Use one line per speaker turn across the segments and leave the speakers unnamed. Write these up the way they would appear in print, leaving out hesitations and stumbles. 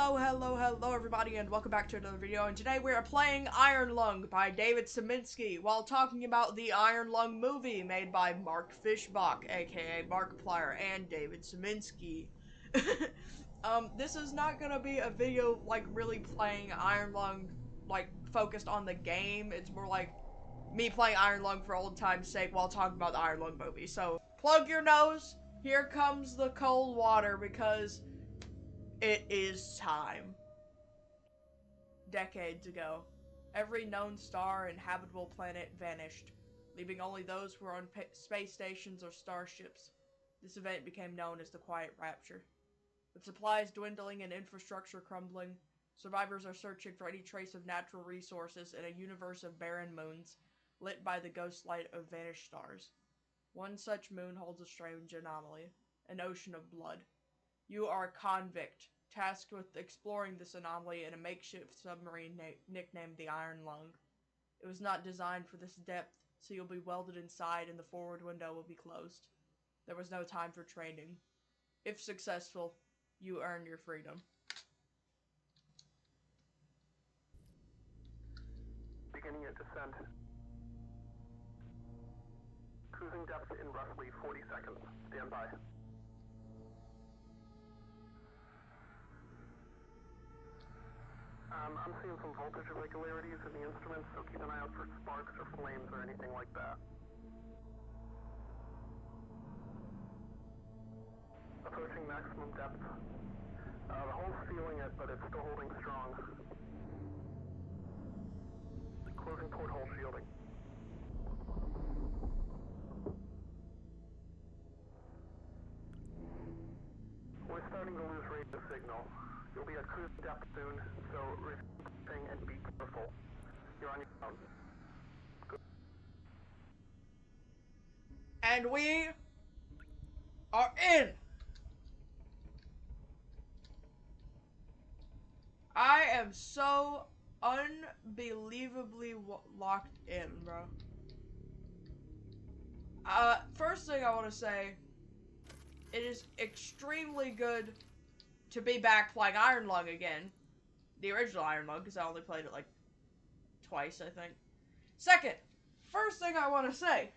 Hello everybody, and welcome back to another video. And today we are playing Iron Lung by David Symanzki while talking about the Iron Lung movie made by Mark Fishbach, aka Market Plier, and David Symanzki. This is not gonna be a video like really playing Iron Lung like focused on the game. It's more like me playing Iron Lung for old time's sake while talking about the Iron Lung movie. So plug your nose. Here comes the cold water because it is time. Decades ago, every known star and habitable planet vanished, leaving only those who were on space stations or starships. This event became known as the Quiet Rapture. With supplies dwindling and infrastructure crumbling, survivors are searching for any trace of natural resources in a universe of barren moons, lit by the ghost light of vanished stars. One such moon holds a strange anomaly, an ocean of blood. You are a convict, tasked with exploring this anomaly in a makeshift submarine nicknamed the Iron Lung. It was not designed for this depth, so you'll be welded inside and the forward window will be closed. There was no time for training. If successful, you earn your freedom.
Beginning a descent. Cruising depth in roughly 40 seconds. Stand by. I'm seeing some voltage irregularities in the instruments, so keep an eye out for sparks or flames or anything like that. Approaching maximum depth. The hull's feeling it, but it's still holding strong. Closing porthole shielding. We're starting to lose radio signal. You'll be at cruise depth soon, so refing and be careful. You're on your own. Good.
And we are in! I am so unbelievably locked in, bro. First thing I want to say, it is extremely good to be back playing Iron Lung again. The original Iron Lung, because I only played it like twice, I think. Second, first thing I want to say,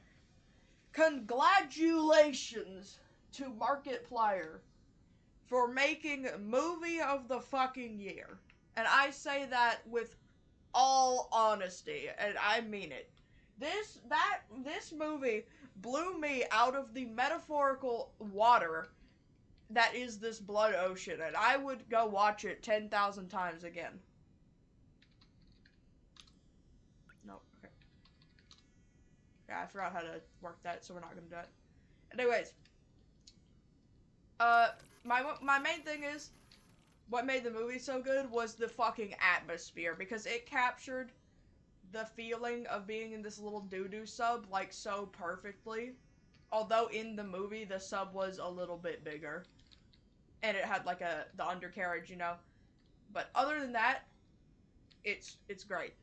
congratulations to Market Plier for making Movie of the fucking Year. And I say that with all honesty, and I mean it. This movie blew me out of the metaphorical water that is this blood ocean, and I would go watch it 10,000 times again. No, okay. Yeah, I forgot how to work that, so we're not gonna do it. Anyways, my main thing is, what made the movie so good was the fucking atmosphere, because it captured the feeling of being in this little doo-doo sub, like, so perfectly. Although in the movie, the sub was a little bit bigger. And it had, like, the undercarriage, you know? But other than that, it's great.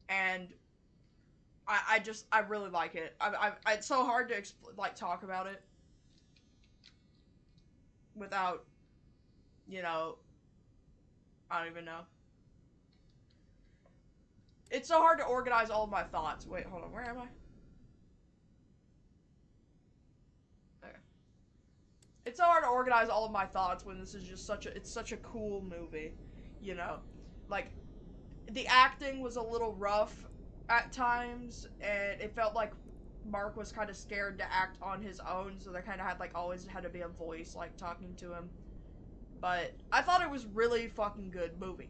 And I really like it. It's so hard to, talk about it without, you know, I don't even know. It's so hard to organize all of my thoughts. Wait, hold on, where am I? Okay. It's so hard to organize all of my thoughts when this is just it's such a cool movie, you know? Like, the acting was a little rough at times, and it felt like Mark was kind of scared to act on his own, so there kind of had, like, always had to be a voice, like, talking to him. But I thought it was really fucking good movie.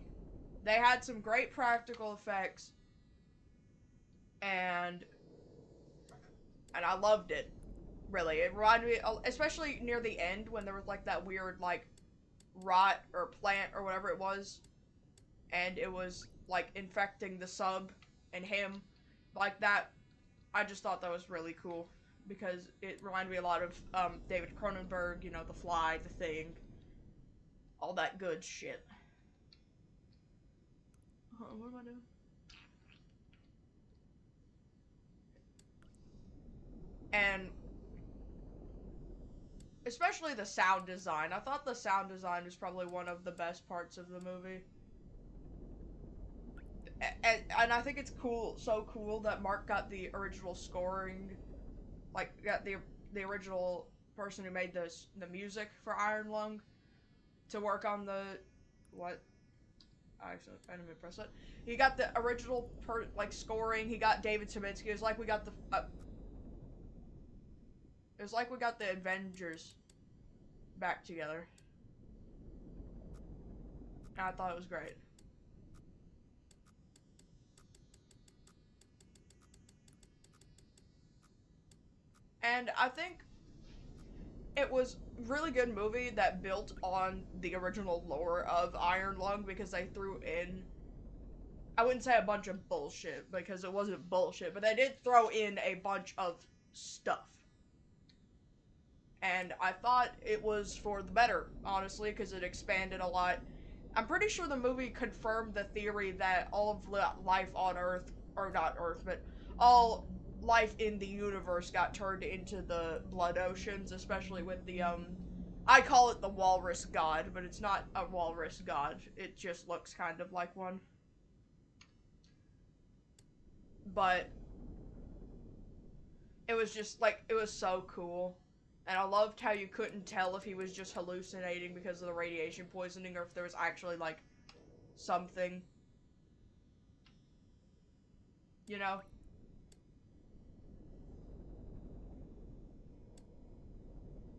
They had some great practical effects, and I loved it. Really, it reminded me, especially near the end when there was like that weird like rot or plant or whatever it was, and it was like infecting the sub and him, like that. I just thought that was really cool because it reminded me a lot of David Cronenberg, you know, The Fly, The Thing, all that good shit. What am I doing? And especially the sound design. I thought the sound design was probably one of the best parts of the movie. And I think it's cool, so cool that Mark got the original scoring, like got the original person who made the music for Iron Lung to work on the what? I didn't even press it. He got the original scoring. He got David Symanzki. It was like we got the. It was like we got the Avengers back together. And I thought it was great. And I think it was a really good movie that built on the original lore of Iron Lung because they threw in, I wouldn't say a bunch of bullshit because it wasn't bullshit, but they did throw in a bunch of stuff. And I thought it was for the better, honestly, because it expanded a lot. I'm pretty sure the movie confirmed the theory that all of life on Earth, or not Earth, but all life in the universe got turned into the blood oceans, especially with the, I call it the walrus god, but it's not a walrus god. It just looks kind of like one. But it was just, like, it was so cool. And I loved how you couldn't tell if he was just hallucinating because of the radiation poisoning or if there was actually, like, something. You know?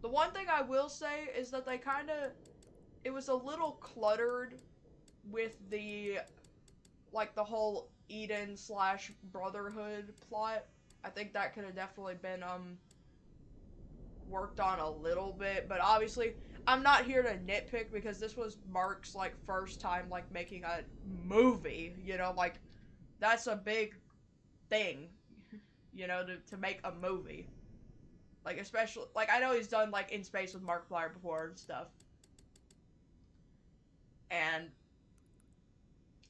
The one thing I will say is that they kind of, it was a little cluttered with the, like, the whole Eden / Brotherhood plot. I think that could have definitely been, worked on a little bit, but obviously, I'm not here to nitpick because this was Mark's, like, first time, like, making a movie, you know, like, that's a big thing, you know, to make a movie. Like, especially, like, I know he's done, like, In Space with Mark Plier before and stuff. And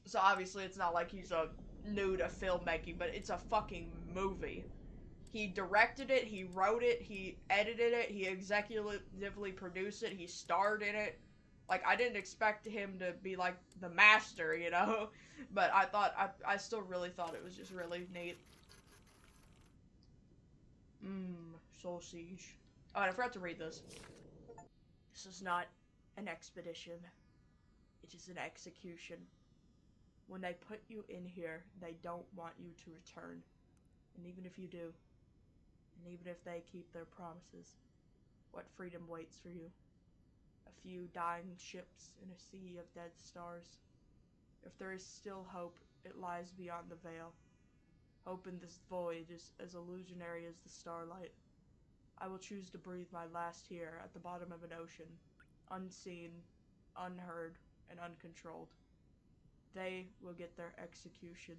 so obviously it's not like he's a new to filmmaking, but it's a fucking movie. He directed it, he wrote it, he edited it, he executively produced it, he starred in it. Like, I didn't expect him to be, like, the master, you know? But I still really thought it was just really neat. Sausage. Oh, and I forgot to read this. This is not an expedition. It is an execution. When they put you in here, they don't want you to return. And even if you do, and even if they keep their promises, what freedom waits for you? A few dying ships in a sea of dead stars. If there is still hope, it lies beyond the veil. Hope in this void is as illusionary as the starlight. I will choose to breathe my last here at the bottom of an ocean, unseen, unheard, and uncontrolled. They will get their execution.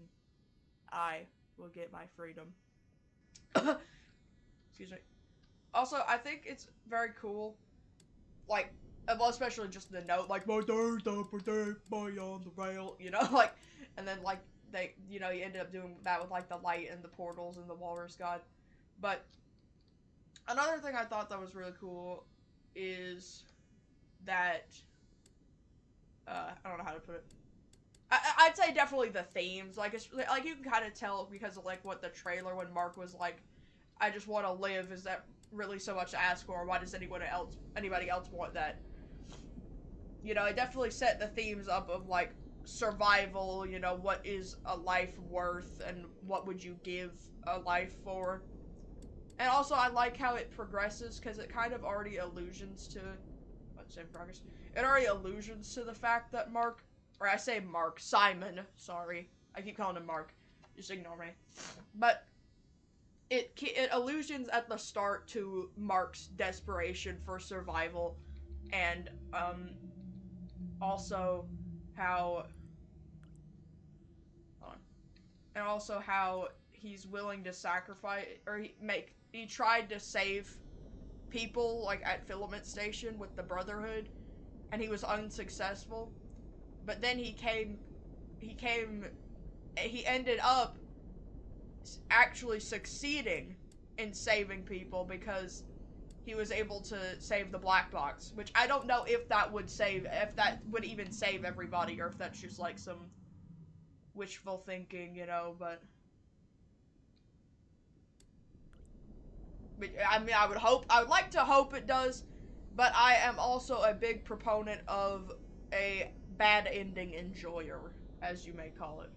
I will get my freedom. Excuse me. Also, I think it's very cool, like, well, especially just the note, like, my days don't protect me on the rail, you know, like, and then, like, they, you know, you ended up doing that with, like, the light and the portals and the walrus god. But another thing I thought that was really cool is that, I don't know how to put it. I'd say definitely the themes, like, it's, like, you can kind of tell because of, like, what the trailer, when Mark was like, I just want to live, is that really so much to ask for? Why does anybody else want that? You know, it definitely set the themes up of, like, survival, you know, what is a life worth, and what would you give a life for? And also, I like how it progresses, because it kind of already allusions to, it already allusions to the fact that Simon, sorry, I keep calling him Mark, just ignore me, but it allusions at the start to Mark's desperation for survival, and, also how, he's willing to sacrifice, or he tried to save people, like, at Filament Station with the Brotherhood, and he was unsuccessful, but then he ended up actually succeeding in saving people because he was able to save the black box, which I don't know if that would even save everybody, or if that's just like some wishful thinking, you know, but I mean, I would like to hope it does, but I am also a big proponent of a bad ending enjoyer, as you may call it.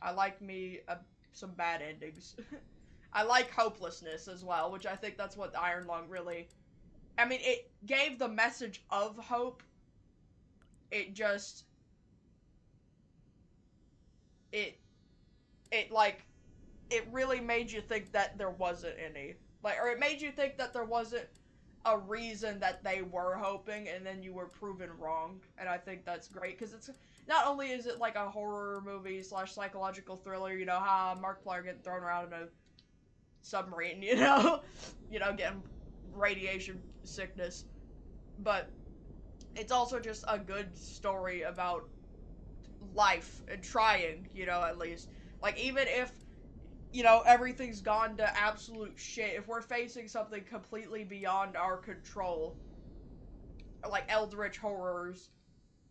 I like me some bad endings. I like hopelessness as well, which I think that's what Iron Lung really... I mean, it gave the message of hope. It just... It really made you think that there wasn't any. Like, or it made you think that there wasn't a reason that they were hoping, and then you were proven wrong. And I think that's great, because it's... Not only is it like a horror movie / psychological thriller, you know, Mark Plier getting thrown around in a submarine, you know, getting radiation sickness, but it's also just a good story about life and trying, you know, at least. Like, even if, you know, everything's gone to absolute shit, if we're facing something completely beyond our control, like eldritch horrors,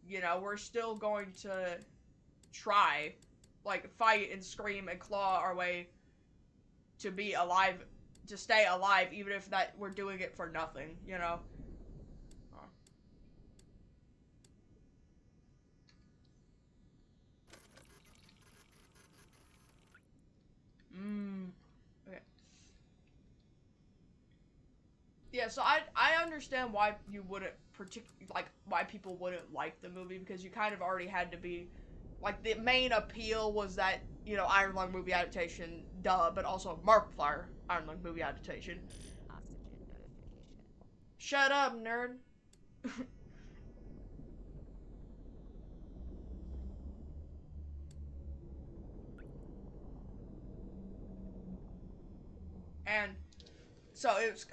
you know, we're still going to try, like, fight and scream and claw our way to be alive, to stay alive, even if that we're doing it for nothing, you know? Okay. Yeah, so I understand why you wouldn't why people wouldn't like the movie, because you kind of already had to be, like, the main appeal was that, you know, Iron Lung movie adaptation, duh, but also Mark Plier Iron Lung movie adaptation. Shut up, nerd. And so it was,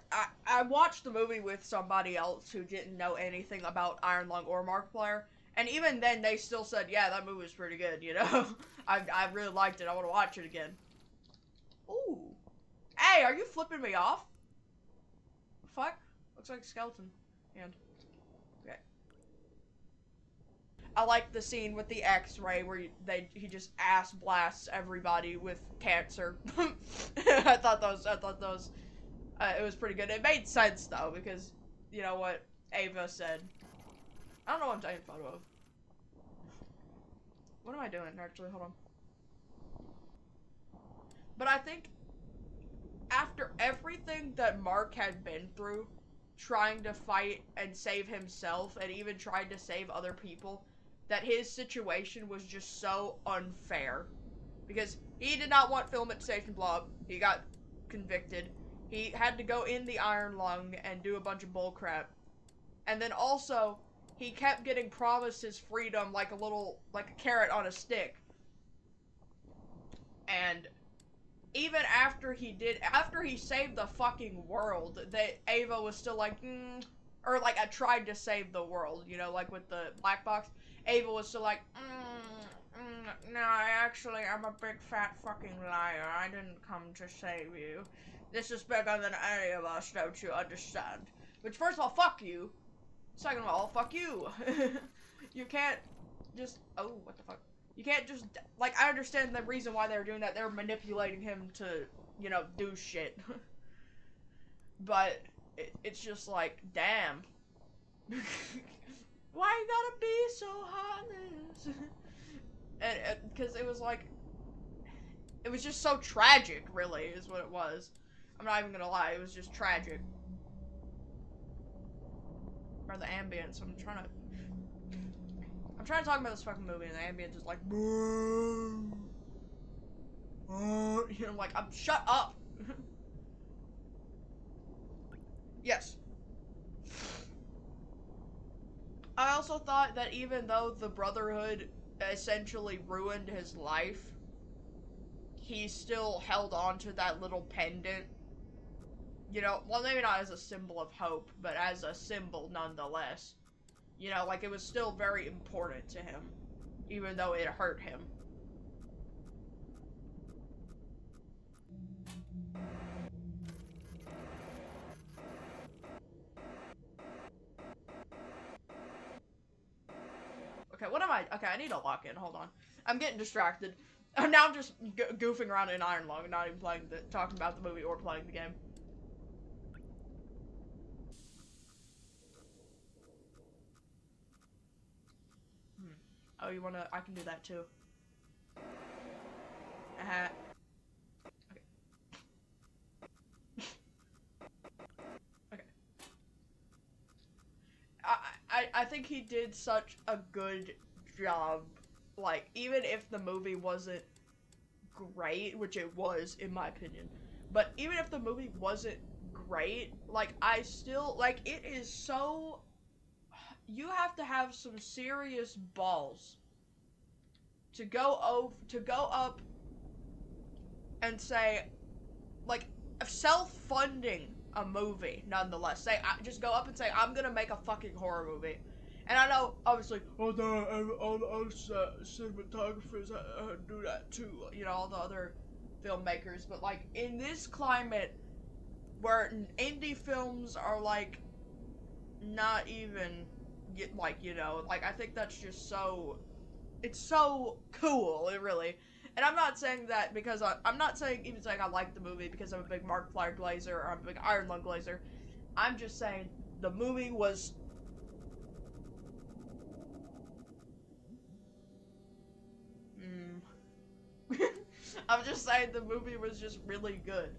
I watched the movie with somebody else who didn't know anything about Iron Lung or Markiplier, and even then they still said, yeah, that movie was pretty good, you know? I really liked it, I want to watch it again. Ooh. Hey, are you flipping me off? Fuck? Looks like a skeleton hand. Okay. I like the scene with the X-ray where he just ass blasts everybody with cancer. I thought those it was pretty good. It made sense though, because you know what Ava said. I don't know what I'm taking a photo of. What am I doing actually? Hold on. But I think after everything that Mark had been through, trying to fight and save himself, and even tried to save other people, that his situation was just so unfair. Because he did not want filament station blow up. He got convicted. He had to go in the Iron Lung and do a bunch of bullcrap. And then also, he kept getting promised his freedom like a carrot on a stick. And even after he saved the fucking world, Ava was still like, or like, I tried to save the world, you know, like with the black box. Ava was still like, no, actually, I'm a big fat fucking liar. I didn't come to save you. This is bigger than any of us, don't you understand? Which, first of all, fuck you. Second of all, fuck you. You can't just, oh, what the fuck? You can't just, like, I understand the reason why they were doing that. They were manipulating him to, you know, do shit. But, it's just like, damn. Why you gotta be so heartless? And because it was like, it was just so tragic, really, is what it was. I'm not even gonna lie, it was just tragic. Or the ambience, I'm trying to talk about this fucking movie, and the ambience is like, you know, like, shut up. Yes. I also thought that even though the Brotherhood essentially ruined his life, he still held on to that little pendant. You know, well, maybe not as a symbol of hope, but as a symbol nonetheless. You know, like, it was still very important to him, even though it hurt him. Okay, what am I? Okay, I need to lock in. Hold on. I'm getting distracted. Now I'm just goofing around in Iron Lung and not even talking about the movie or playing the game. Oh, you wanna? I can do that too. Okay. Okay. I think he did such a good job. Like, even if the movie wasn't great, which it was, in my opinion, but even if the movie wasn't great, like, I still, like, it is so, you have to have some serious balls to go up and say, like, self-funding a movie, nonetheless. Just go up and say, I'm gonna make a fucking horror movie. And I know, obviously, all the cinematographers do that too, you know, all the other filmmakers, but, like, in this climate, where indie films are, like, not even, like, you know, like, I think that's just so, it's so cool, it really. And I'm not saying that because I'm not saying I like the movie because I'm a big Mark Plier glazer or I'm a big Iron Lung glazer. I'm just saying the movie was. I'm just saying the movie was just really good.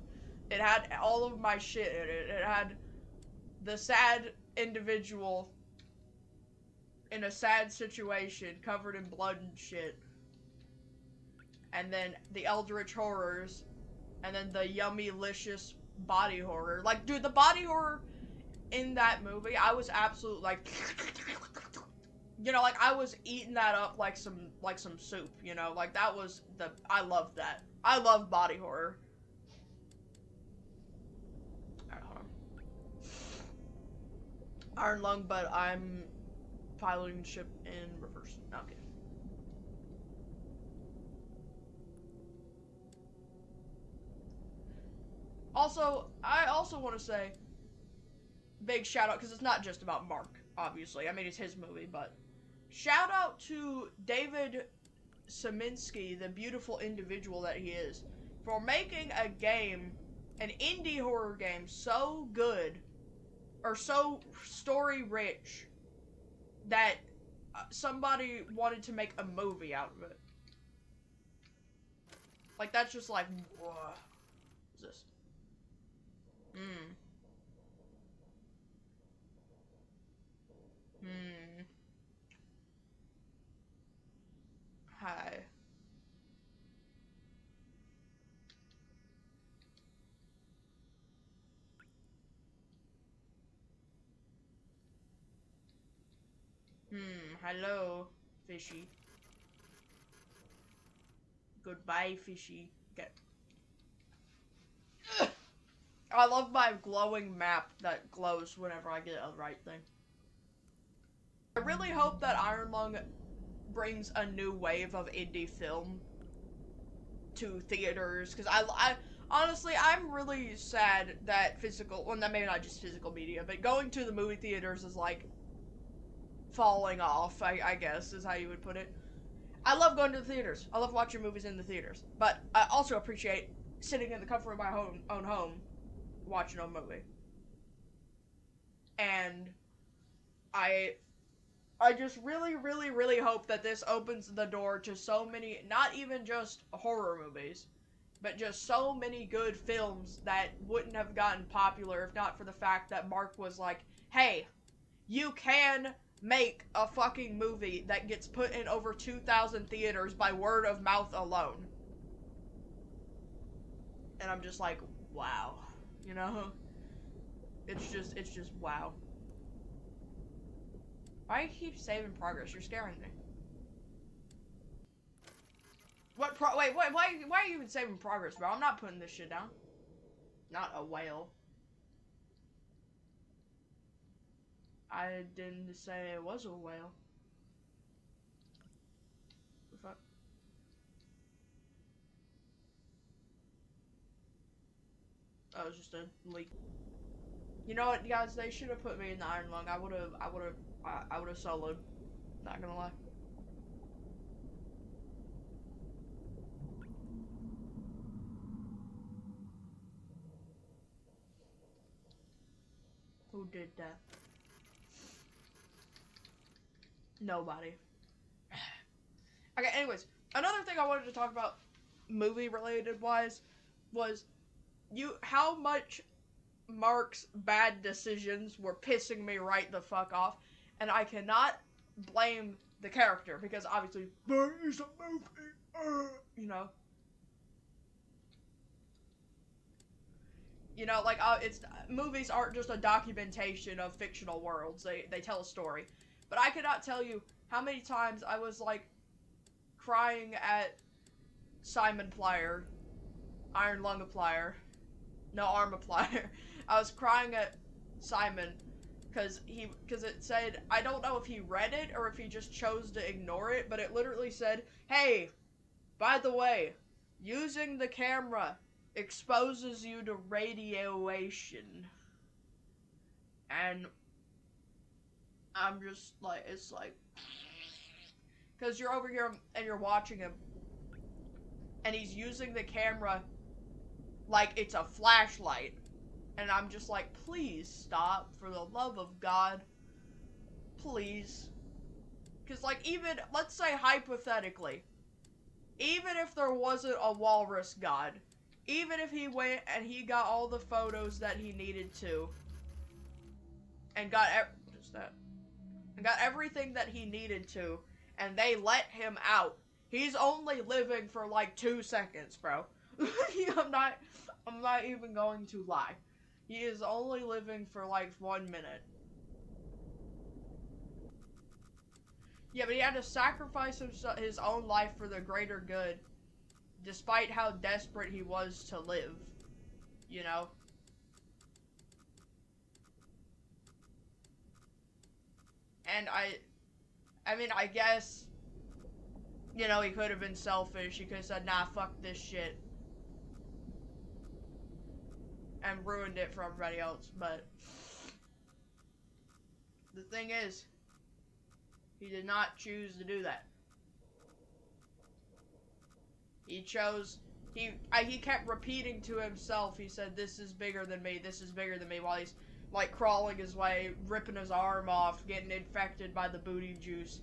It had all of my shit in it. It had the sad individual in a sad situation covered in blood and shit. And then the eldritch horrors. And then the yummy-licious body horror. Like, dude, the body horror in that movie, I was absolutely, like, you know, like, I was eating that up like some soup, you know? Like, that was I love that. I love body horror. Alright, hold on. Iron Lung, but I'm piloting the ship in reverse. Okay. Also, I also want to say, big shout out, because it's not just about Mark, obviously. I mean, it's his movie, but shout out to David Symanzki, the beautiful individual that he is, for making a game, an indie horror game, so good, or so story rich, that somebody wanted to make a movie out of it. Like, that's just like, what's this? Hmm. Hmm. Hi. Hello, fishy. Goodbye, fishy. Okay. I love my glowing map that glows whenever I get a right thing. I really hope that Iron Lung brings a new wave of indie film to theaters, because I honestly, I'm really sad that well, maybe not just physical media, but going to the movie theaters is, like, falling off, I guess, is how you would put it. I love going to the theaters. I love watching movies in the theaters. But I also appreciate sitting in the comfort of my own home watching a movie. And I just really, really, really hope that this opens the door to so many, not even just horror movies, but just so many good films that wouldn't have gotten popular if not for the fact that Mark was like, hey, you can make a fucking movie that gets put in over 2,000 theaters by word of mouth alone. And I'm just like, wow. You know? It's just wow. Why do you keep saving progress? You're scaring me. Wait, why are you even saving progress, bro? I'm not putting this shit down. Not a whale. I didn't say it was a whale. The fuck? Oh, it was just a leak. You know what, guys? They should have put me in the Iron Lung. I would have soloed. Not gonna lie. Who did that? Nobody. Okay, anyways, another thing I wanted to talk about, movie related wise, was how much Mark's bad decisions were pissing me right the fuck off, and I cannot blame the character because obviously, but it's a movie, you know. You know, like it's movies aren't just a documentation of fictional worlds. They tell a story, but I cannot tell you how many times I was like crying at Simon Plier, Iron Lung Plier, no Arm Plier. I was crying at Simon because it said, I don't know if he read it or if he just chose to ignore it, but it literally said, "Hey, by the way, using the camera exposes you to radiation." And I'm just like, it's like, because you're over here and you're watching him, and he's using the camera like it's a flashlight. And I'm just like, please stop, for the love of God. Please. Because, like, even, let's say hypothetically, even if there wasn't a walrus god, even if he went and he got all the photos that he needed to, and got everything that he needed to, and they let him out, he's only living for like 2 seconds, bro. I'm not even going to lie. He is only living for like 1 minute. Yeah, but he had to sacrifice his own life for the greater good, despite how desperate he was to live, you know? And I mean, I guess, you know, he could have been selfish. He could have said, nah, fuck this shit, and ruined it for everybody else, but the thing is, he did not choose to do that. He chose, he kept repeating to himself, he said, this is bigger than me, this is bigger than me, while he's, like, crawling his way, ripping his arm off, getting infected by the booty juice.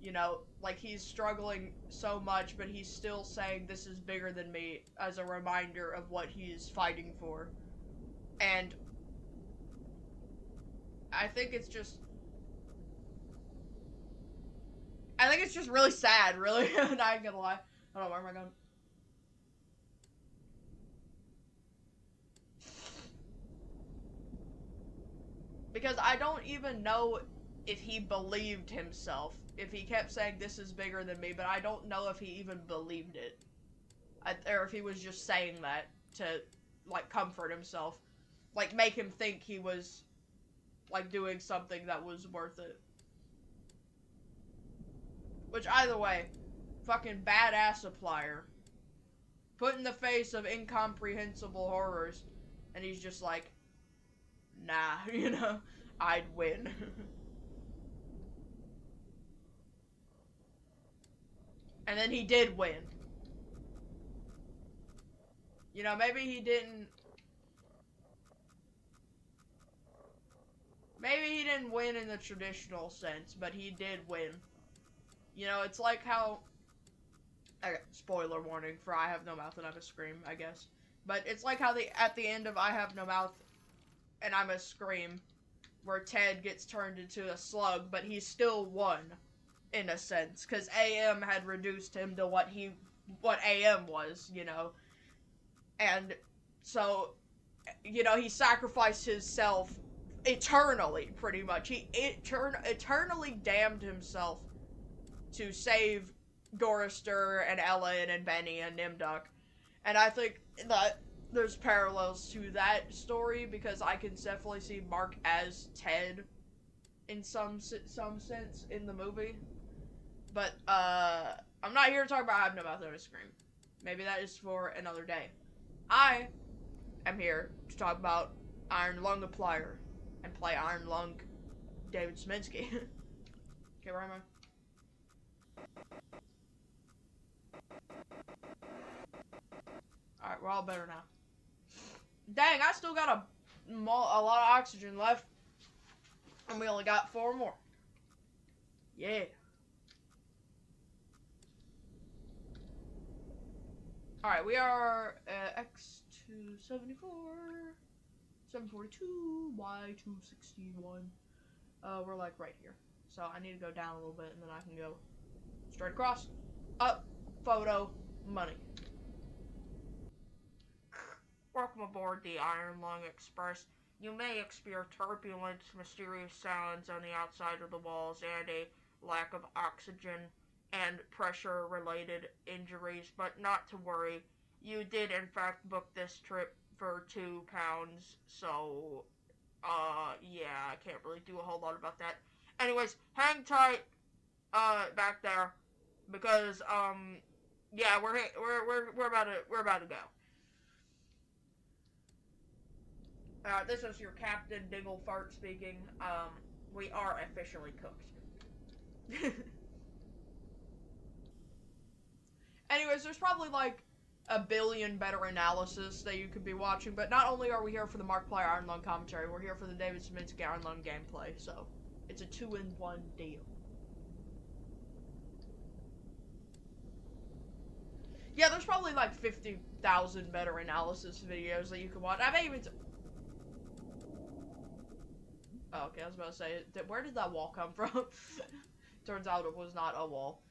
You know, like, he's struggling so much, but he's still saying, this is bigger than me, as a reminder of what he's fighting for. And I think it's just really sad, really. I'm not gonna lie. Hold on, where am I going? Because I don't even know if he believed himself. If he kept saying, this is bigger than me, but I don't know if he even believed it. Or if he was just saying that to, like, comfort himself. Like, make him think he was, like, doing something that was worth it. Which, either way, fucking badass supplier. Put in the face of incomprehensible horrors, and he's just like, nah, you know, I'd win. And then he did win. You know, maybe he didn't win in the traditional sense, but he did win. You know, it's like how, okay, spoiler warning for I Have No Mouth and I'm a Scream, I guess. But it's like how at the end of I Have No Mouth and I'm a Scream, where Ted gets turned into a slug, but he still won, in a sense, because AM had reduced him to what AM was, you know. And so, you know, he sacrificed himself eternally, pretty much. He eternally damned himself to save Gorister and Ellen and Benny and Nimduck. And I think that there's parallels to that story, because I can definitely see Mark as Ted in some sense in the movie. But I'm not here to talk about I Have No Mouth and Scream. Maybe that is for another day. I am here to talk about Iron Lung Plier and play Iron Lung David Symanzki. Okay, where am I? Alright, we're all better now. Dang, I still got a lot of oxygen left. And we only got 4 more. Yeah. Alright, we are X274, 742, Y261. We're like right here. So I need to go down a little bit and then I can go straight across. Up, photo, money. Welcome aboard the Iron Lung Express. You may experience turbulent, mysterious sounds on the outside of the walls and a lack of oxygen and pressure-related injuries, but not to worry. You did, in fact, book this trip for £2, so, yeah, I can't really do a whole lot about that. Anyways, hang tight, back there, because, yeah, we're about to go. This is your Captain Dinglefart speaking. We are officially cooked. Anyways, there's probably like a billion better analysis that you could be watching, but not only are we here for the Mark Plier Iron Lung commentary, we're here for the David Symanzki Iron Lung gameplay, so it's a 2-in-1 deal. Yeah, there's probably like 50,000 better analysis videos that you can watch. I may even... Oh, okay, I was about to say, where did that wall come from? Turns out it was not a wall.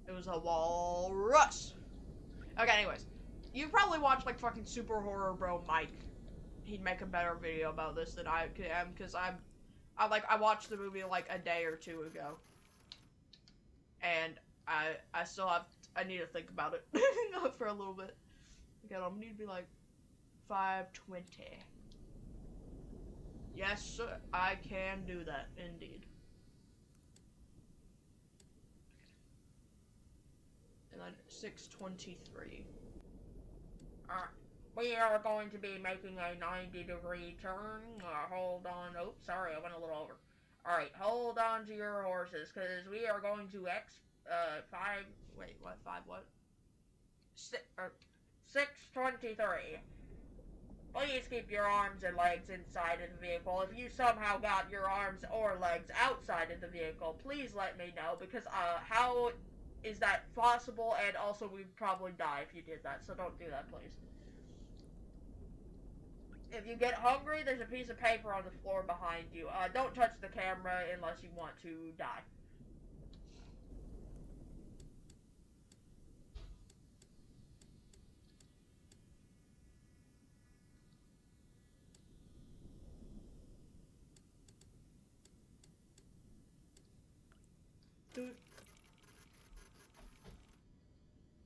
It was a walrus. Okay, anyways. You probably watched, like, fucking Super Horror Bro Mike. He'd make a better video about this than I am, because I watched the movie, like, a day or 2 ago. And I still have, I need to think about it for a little bit. Again, I'm gonna need to be, like, 520. Yes, sir, I can do that, indeed. And then 623. Alright, we are going to be making a 90-degree turn. Hold on. Oh, sorry, I went a little over. Alright, hold on to your horses, because we are going to 623. Please keep your arms and legs inside of the vehicle. If you somehow got your arms or legs outside of the vehicle, please let me know, because, how is that possible? And also, we'd probably die if you did that, so don't do that, please. If you get hungry, there's a piece of paper on the floor behind you. Don't touch the camera unless you want to die.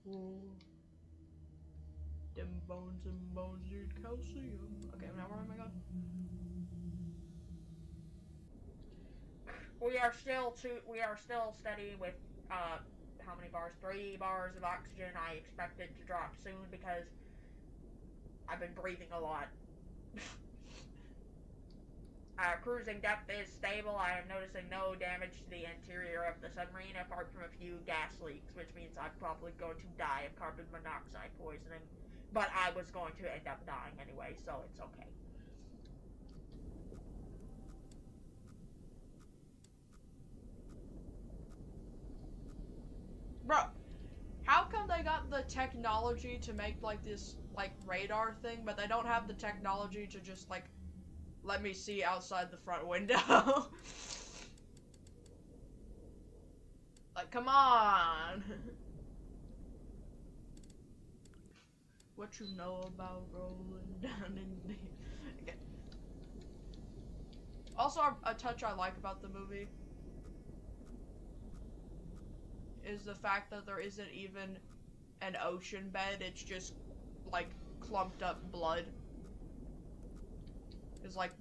Ooh. Them bones and bones need calcium. Okay, now where am I going? We are still steady with, how many bars? 3 bars of oxygen. I expect it to drop soon because I've been breathing a lot. Cruising depth is stable. I am noticing no damage to the interior of the submarine apart from a few gas leaks, which means I'm probably going to die of carbon monoxide poisoning. But I was going to end up dying anyway, so it's okay. Bro, how come they got the technology to make, like, this, like, radar thing, but they don't have the technology to just, like, let me see outside the front window? Like, come on! What you know about rolling down in the... Okay. Also, a touch I like about the movie is the fact that there isn't even an ocean bed, it's just, like, clumped up blood. It's like...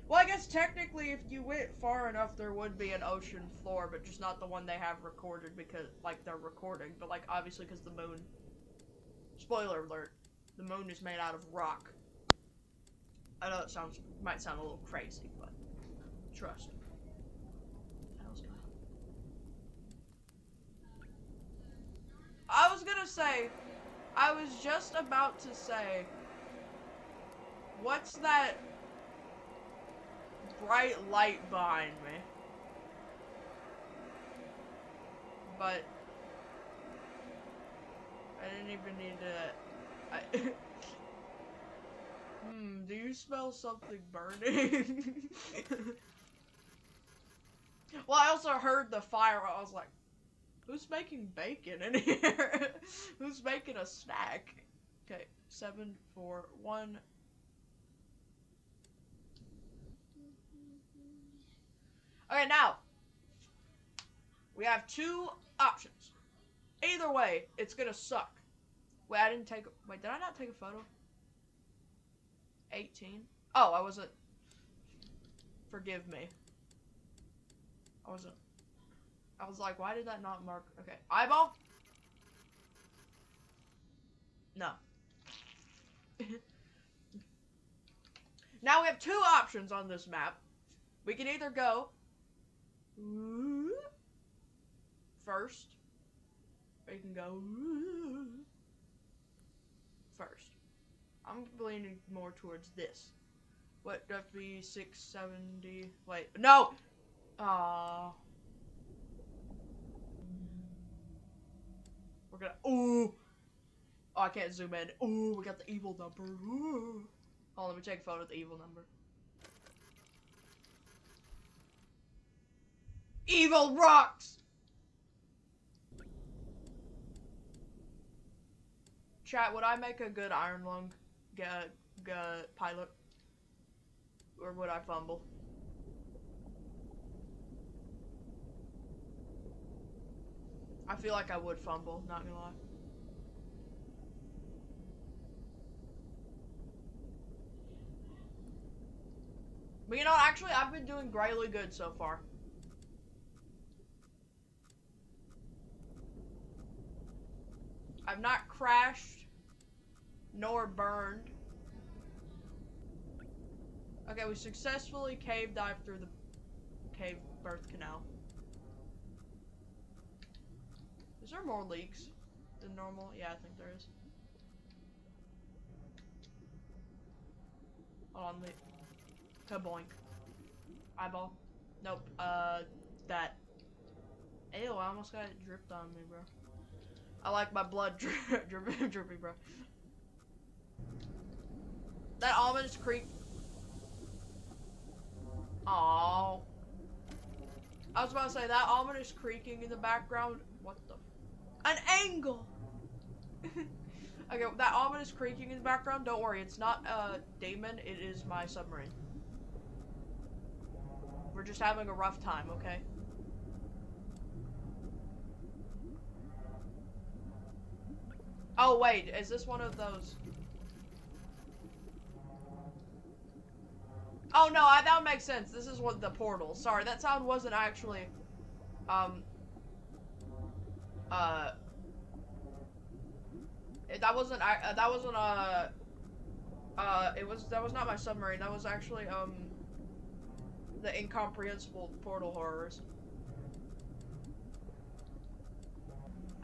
Well, I guess technically if you went far enough there would be an ocean floor, but just not the one they have recorded because, like, they're recording. But, like, obviously because the moon... Spoiler alert, the moon is made out of rock. I know it might sound a little crazy, but trust me. What the hell's going on? I was just about to say, what's that bright light behind me. But I didn't even need to. Do you smell something burning? Well, I also heard the fire. I was like, who's making bacon in here? Who's making a snack? Okay, 7, 4, 1. Okay, now we have 2 options. Either way, it's gonna suck. Wait, I didn't take. Wait, did I not take a photo? 18. Oh, I wasn't. Forgive me. I wasn't. I was like, why did that not mark? Okay, eyeball. No. Now we have 2 options on this map. We can either go first, or you can go first. I'm leaning more towards this. What, that be 670? Wait, no! We're gonna, ooh! Oh, I can't zoom in. Ooh, we got the evil number. Ooh. Hold on, let me take a photo of the evil number. Evil rocks! Chat, would I make a good Iron Lung pilot? Or would I fumble? I feel like I would fumble, not gonna lie. But you know, actually, I've been doing greatly good so far. I've not crashed, nor burned. Okay, we successfully cave dived through the cave birth canal. Is there more leaks than normal? Yeah, I think there is. Hold on, kaboink. Eyeball. Nope, that. Ew, I almost got it dripped on me, bro. I like my blood dripping, bro. That ominous creek. Aww. I was about to say, that ominous creaking in the background. What the? An angle! Okay, that ominous creaking in the background, don't worry, it's not a demon, it is my submarine. We're just having a rough time, okay? Oh, wait, is this one of those? Oh, no, that would make sense. This is what the portal. Sorry, that sound wasn't actually, that was not my submarine. That was actually, the incomprehensible portal horrors.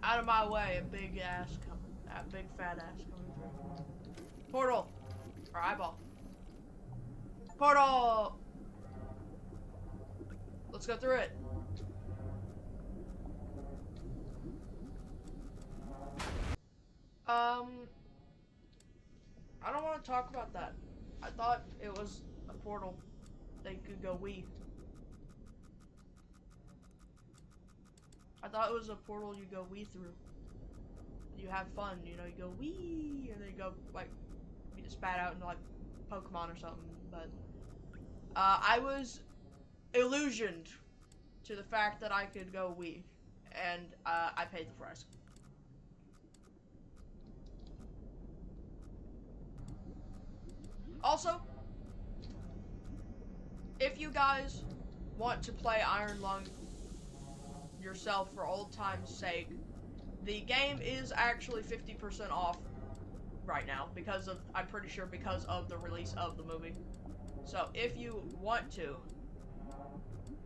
Out of my way, a big ass coming. That big fat ass coming through. Portal! Or eyeball. Portal! Let's go through it. I don't want to talk about that. I thought it was a portal. They could go wee. I thought it was a portal you go wee through. You have fun, you know, you go wee, and then you go, like, you just spat out into, like, Pokemon or something, but, I was illusioned to the fact that I could go wee, and, I paid the price. Also, if you guys want to play Iron Lung yourself for old time's sake, the game is actually 50% off right now because of, I'm pretty sure because of the release of the movie. So if you want to,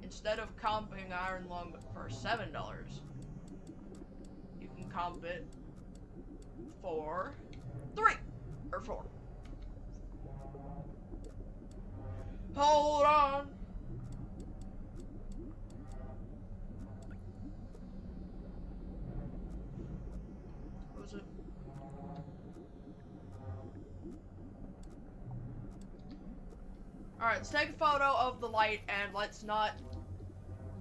instead of comping Iron Lung for $7, you can comp it for 3 or 4. Hold on. Alright, let's take a photo of the light and let's not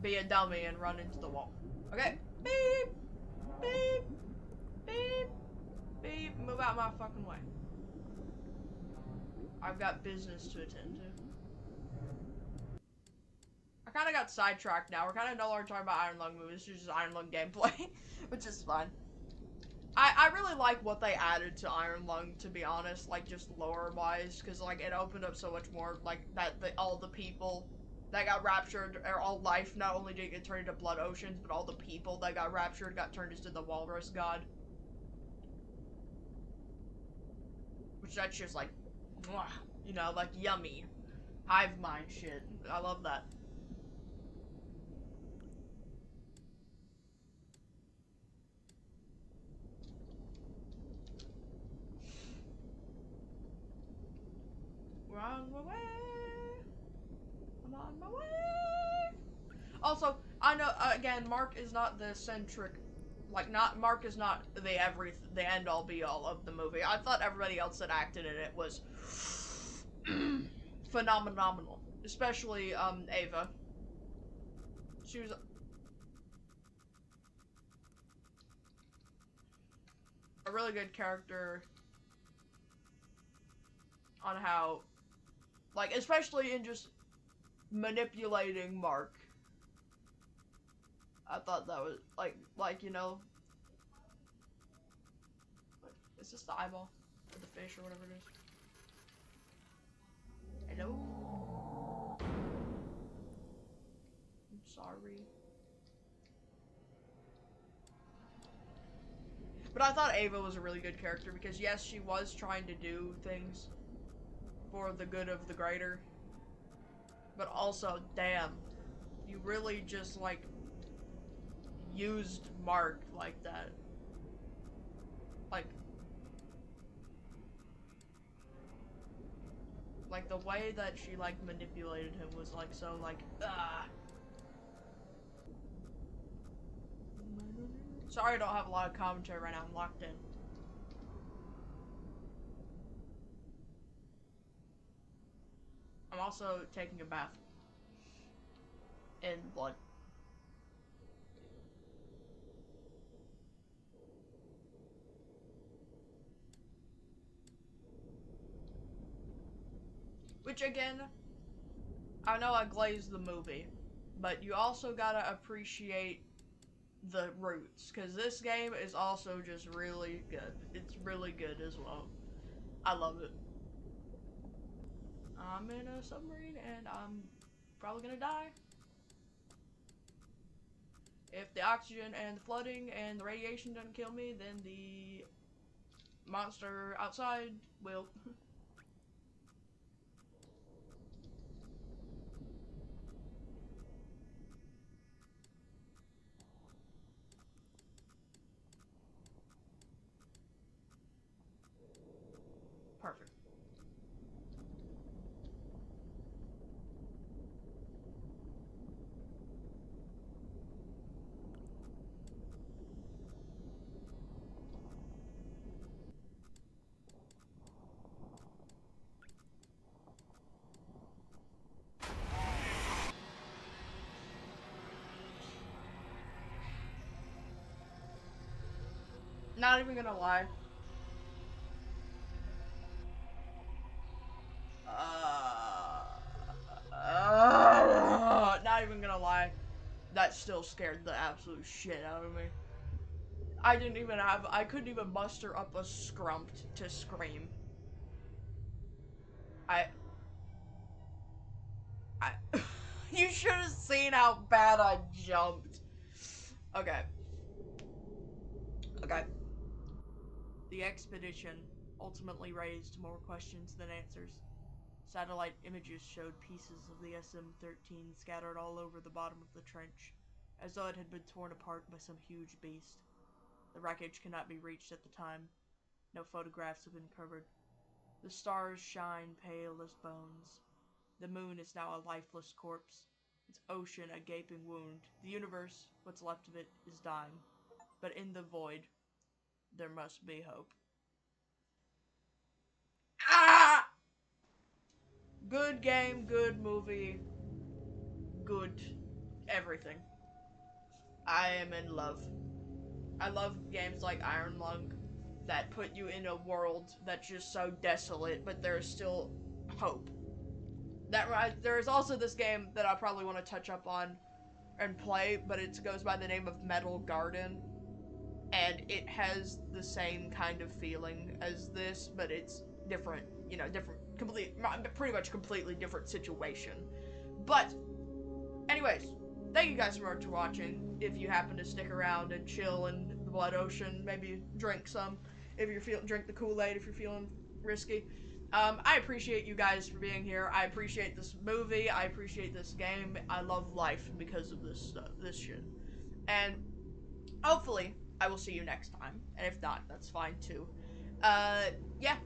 be a dummy and run into the wall. Okay. Beep. Beep. Beep. Beep. Move out my fucking way. I've got business to attend to. I kind of got sidetracked now. We're kind of no longer talking about Iron Lung movies. This is just Iron Lung gameplay, which is fine. I really like what they added to Iron Lung, to be honest, like, just lore-wise, because, like, it opened up so much more, like, that all the people that got raptured, or all life, not only did it get turned into blood oceans, but all the people that got raptured got turned into the walrus god. Which, that's just, like, mwah, you know, like, yummy. Hive mind shit. I love that. We're on my way. I'm on my way. Also, I know, again, Mark is not the centric, like, Mark is not the end-all be-all of the movie. I thought everybody else that acted in it was phenomenal. Especially, Ava. She was a really good character on how, like, especially in just manipulating Mark. I thought that was, like, you know, is this the eyeball? Or the fish, or whatever it is? Hello? I'm sorry. But I thought Ava was a really good character, because yes, she was trying to do things for the good of the greater. But also, damn, you really just, like, used Mark like that. Like, the way that she, like, manipulated him was, like, so, like, ah. Sorry I don't have a lot of commentary right now, I'm locked in. I'm also taking a bath. In blood. Which, again, I know I glazed the movie, but you also gotta appreciate the roots, because this game is also just really good. It's really good as well. I love it. I'm in a submarine and I'm probably gonna die. If the oxygen and the flooding and the radiation doesn't kill me, then the monster outside will. Perfect. Not even gonna lie. Not even gonna lie. That still scared the absolute shit out of me. I couldn't even muster up a scrump to scream. I you should have seen how bad I jumped. Okay. Okay. The expedition ultimately raised more questions than answers. Satellite images showed pieces of the SM-13 scattered all over the bottom of the trench, as though it had been torn apart by some huge beast. The wreckage cannot be reached at the time. No photographs have been covered. The stars shine pale as bones. The moon is now a lifeless corpse. Its ocean a gaping wound. The universe, what's left of it, is dying. But in the void, there must be hope. Ah! Good game, good movie, good everything. I am in love. I love games like Iron Lung that put you in a world that's just so desolate, but there's still hope. There is also this game that I probably want to touch up on and play, but it goes by the name of Metal Garden, and it has the same kind of feeling as this, but it's different. You know, pretty much completely different situation. But, anyways, thank you guys so much for watching. If you happen to stick around and chill in the Blood Ocean, maybe drink some. If you're drink the Kool-Aid if you're feeling risky. I appreciate you guys for being here. I appreciate this movie. I appreciate this game. I love life because of this stuff, this shit. And hopefully, I will see you next time. And if not, that's fine too. Yeah.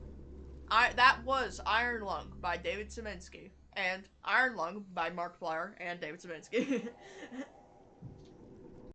That was Iron Lung by David Symanzki. And Iron Lung by Mark Plier and David Symanzki.